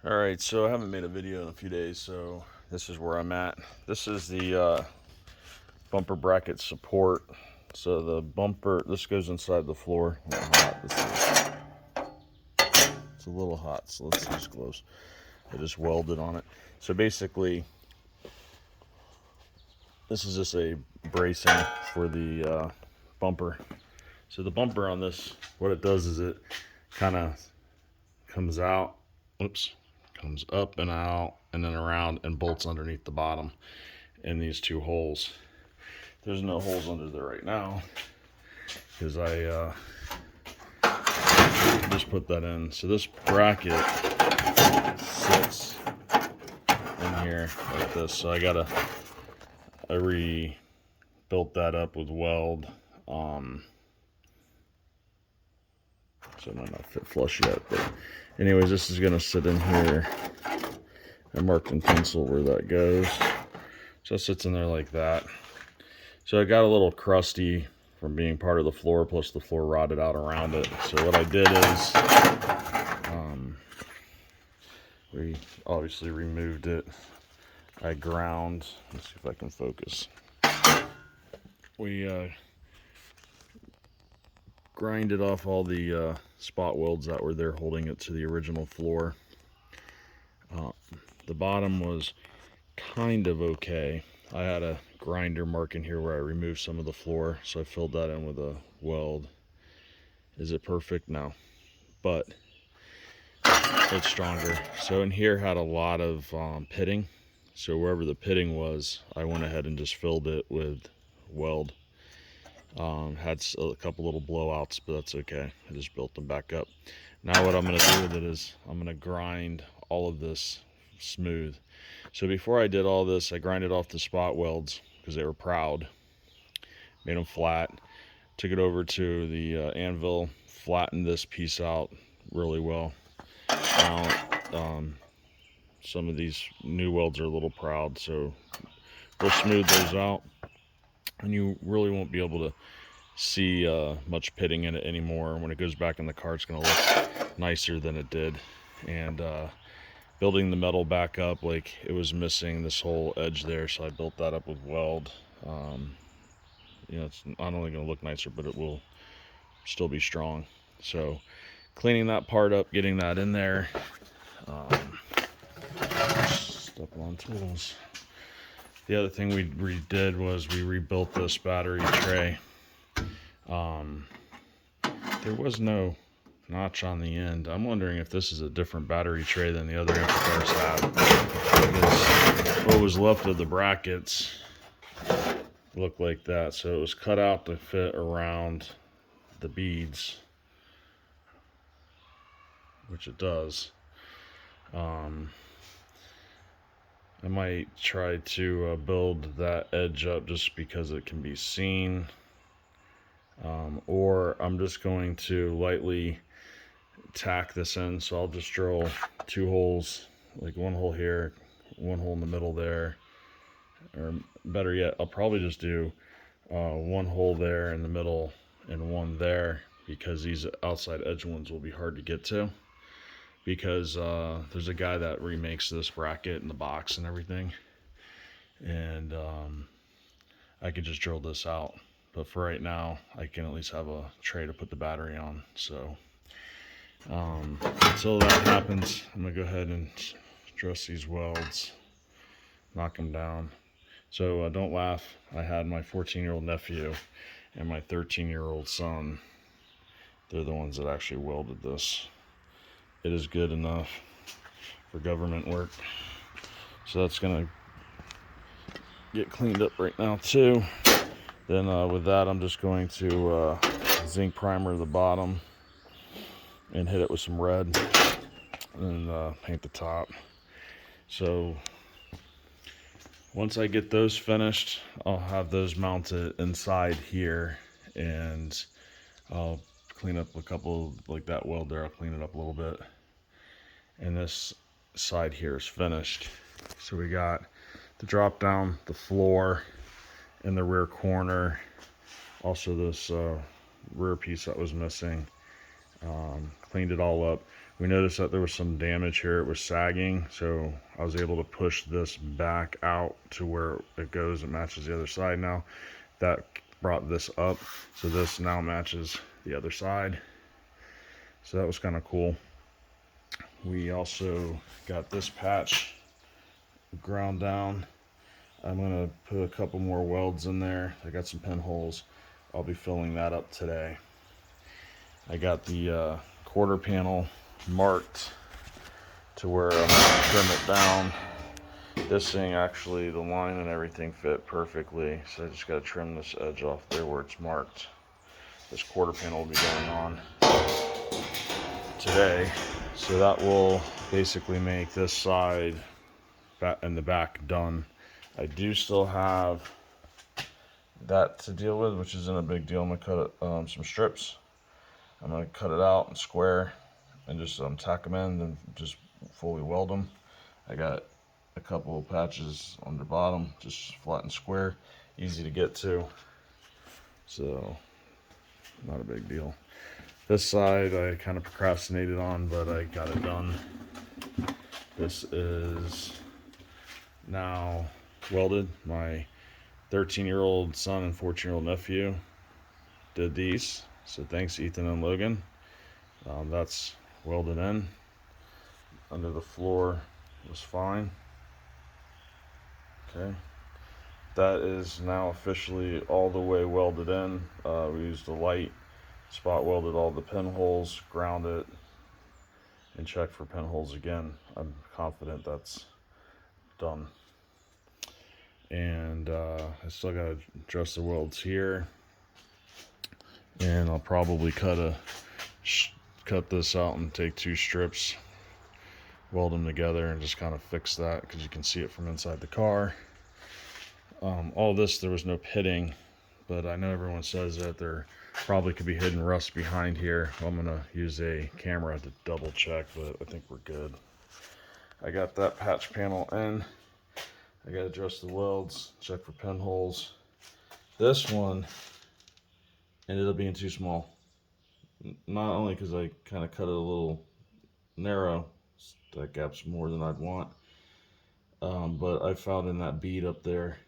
Alright, so I haven't made a video in a few days, so this is where I'm at. This is the bumper bracket support. So the bumper, this goes inside the floor. Look how hot this is. It's a little hot, so let's use gloves. I just welded on it. So basically, this is just a bracing for the bumper. So the bumper on this, what it does is it kind of comes out, oops, comes up and out and then around and bolts underneath the bottom in these two holes. There's no holes under there right now because I just put that in. So this bracket sits in here like this. So I rebuilt that up with weld. So it might not fit flush yet, but anyways, this is gonna sit in here. I marked in pencil where that goes. So it sits in there like that. So it got a little crusty from being part of the floor, plus the floor rotted out around it. So what I did is, we obviously removed it. I ground, let's see if I can focus. We grinded off all the spot welds that were there holding it to the original floor. The bottom was kind of okay. I had a grinder mark in here where I removed some of the floor, so I filled that in with a weld. Is it perfect? No, but it's stronger. So in here had a lot of pitting, so wherever the pitting was, I went ahead and just filled it with weld. Had a couple little blowouts, but that's okay. I just built them back up. Now what I'm going to do with it is I'm going to grind all of this smooth. So before I did all this, I grinded off the spot welds because they were proud. Made them flat. Took it over to the anvil, flattened this piece out really well. Now, some of these new welds are a little proud, so we'll smooth those out. And you really won't be able to see much pitting in it anymore. When it goes back in the car, it's going to look nicer than it did. And building the metal back up, like it was missing this whole edge there, so I built that up with weld. You know, it's not only going to look nicer, but it will still be strong. So cleaning that part up, getting that in there. Step on tools. The other thing we redid was we rebuilt this battery tray. There was no notch on the end. I'm wondering if this is a different battery tray than the other Amphicars have. Because what was left of the brackets looked like that. So it was cut out to fit around the beads, which it does. I might try to build that edge up just because it can be seen. Or I'm just going to lightly tack this in. So I'll just drill two holes, like one hole here, one hole in the middle there. Or better yet, I'll probably just do one hole there in the middle and one there, because these outside edge ones will be hard to get to. Because there's a guy that remakes this bracket and the box and everything, and I could just drill this out. But for right now, I can at least have a tray to put the battery on. So until that happens, I'm gonna go ahead and dress these welds, knock them down. So don't laugh. I had my 14-year-old nephew and my 13-year-old son. They're the ones that actually welded this. It is good enough for government work. So that's gonna get cleaned up right now too. Then with that, I'm just going to zinc primer the bottom and hit it with some red and paint the top. So once I get those finished, I'll have those mounted inside here, and I'll clean up a couple, like that weld there, I'll clean it up a little bit. And this side here is finished. So we got the drop down, the floor in the rear corner, also this rear piece that was missing. Cleaned it all up. We noticed that there was some damage here. It was sagging, so I was able to push this back out to where it goes. It matches the other side now. That brought this up, so this now matches the other side. So that was kind of cool. We also got this patch ground down. I'm going to put a couple more welds in there. I got some pinholes. I'll be filling that up today. I got the quarter panel marked to where I'm going to trim it down. This thing actually, the line and everything fit perfectly, so I just got to trim this edge off there where it's marked. This quarter panel will be going on today, so that will basically make this side and the back done. I do still have that to deal with, which isn't a big deal. I'm going to cut some strips. I'm going to cut it out and square and just tack them in and just fully weld them. I got a couple of patches on the bottom, just flat and square, easy to get to, so not a big deal. This side I kind of procrastinated on, but I got it done. This is now welded. My 13-year-old son and 14-year-old nephew did these, so thanks Ethan and Logan. That's welded in. Under the floor was fine. Okay, that is now officially all the way welded in. We used a light, spot welded all the pinholes, ground it, and checked for pinholes again. I'm confident that's done. And I still got to adjust the welds here, and I'll probably cut this out and take 2 strips, weld them together, and just kind of fix that because you can see it from inside the car. All this, there was no pitting, but I know everyone says that there probably could be hidden rust behind here. I'm gonna use a camera to double check, but I think we're good. I got that patch panel in. I gotta adjust the welds, check for pinholes. This one ended up being too small. Not only because I kind of cut it a little narrow, that gap's more than I'd want, but I found in that bead up there,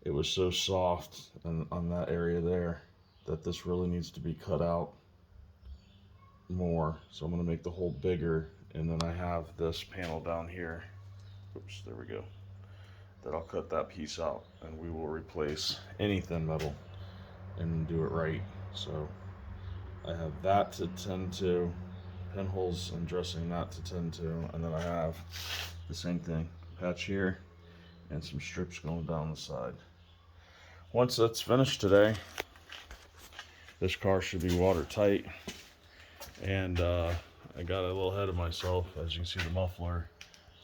it was so soft on that area there that this really needs to be cut out more. So I'm going to make the hole bigger, and then I have this panel down here. Oops, there we go. That I'll cut that piece out, and we will replace any thin metal and do it right. So I have that to tend to, pinholes and dressing that to tend to, and then I have the same thing, patch here and some strips going down the side. Once that's finished today, this car should be watertight. And I got a little ahead of myself. As you can see, the muffler,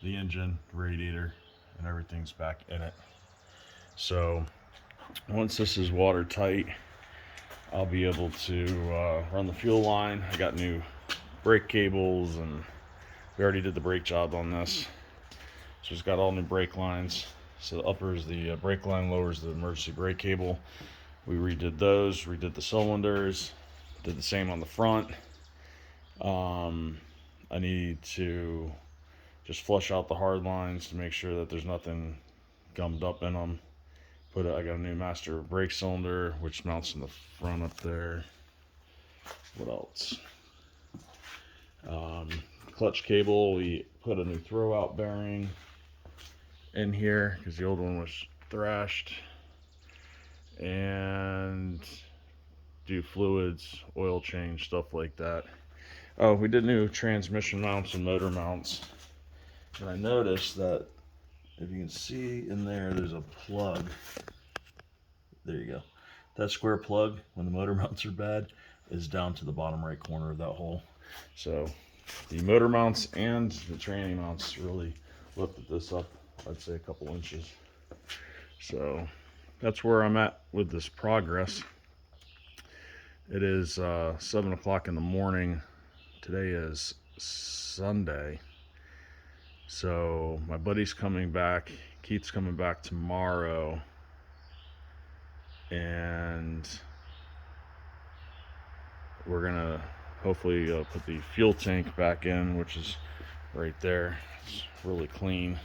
the engine, the radiator, and everything's back in it. So once this is watertight, I'll be able to run the fuel line. I got new brake cables, and we already did the brake job on this. So it's got all new brake lines. So the upper is the brake line, lower is the emergency brake cable. We redid those, redid the cylinders, did the same on the front. I need to just flush out the hard lines to make sure that there's nothing gummed up in them. I got a new master brake cylinder, which mounts in the front up there. What else? Clutch cable, we put a new throwout bearing in here because the old one was thrashed, and do fluids, oil change, stuff like that. Oh, we did new transmission mounts and motor mounts, and I noticed that if you can see in there, there's a plug. There you go. That square plug, when the motor mounts are bad, is down to the bottom right corner of that hole. So the motor mounts and the tranny mounts really lifted this up, I'd say, a couple inches. So that's where I'm at with this progress. It is 7 o'clock in the morning. Today is Sunday. So my buddy's coming back. Keith's coming back tomorrow. And we're gonna hopefully put the fuel tank back in, which is right there. It's really clean.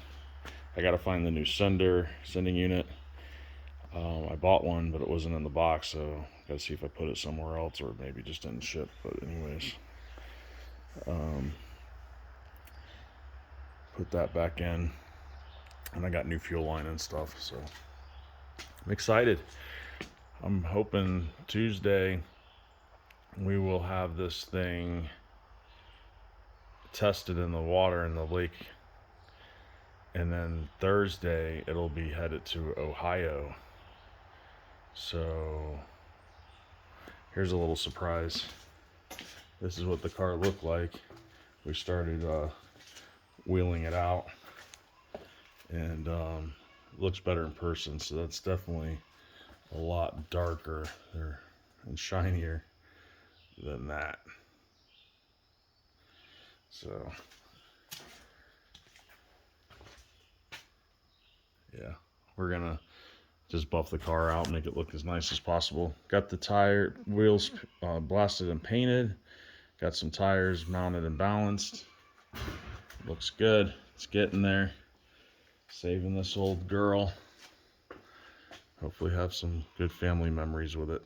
I gotta find the new sending unit. I bought one, but it wasn't in the box, so I gotta see if I put it somewhere else or maybe just didn't ship. But anyways, put that back in, and I got new fuel line and stuff, so I'm excited. I'm hoping Tuesday we will have this thing tested in the water in the lake, and then Thursday it'll be headed to Ohio. So here's a little surprise. This is what the car looked like. We started wheeling it out, and looks better in person, so that's definitely a lot darker and shinier than that. So yeah, we're gonna just buff the car out, make it look as nice as possible. Got the wheels blasted and painted. Got some tires mounted and balanced. Looks good. It's getting there. Saving this old girl. Hopefully have some good family memories with it.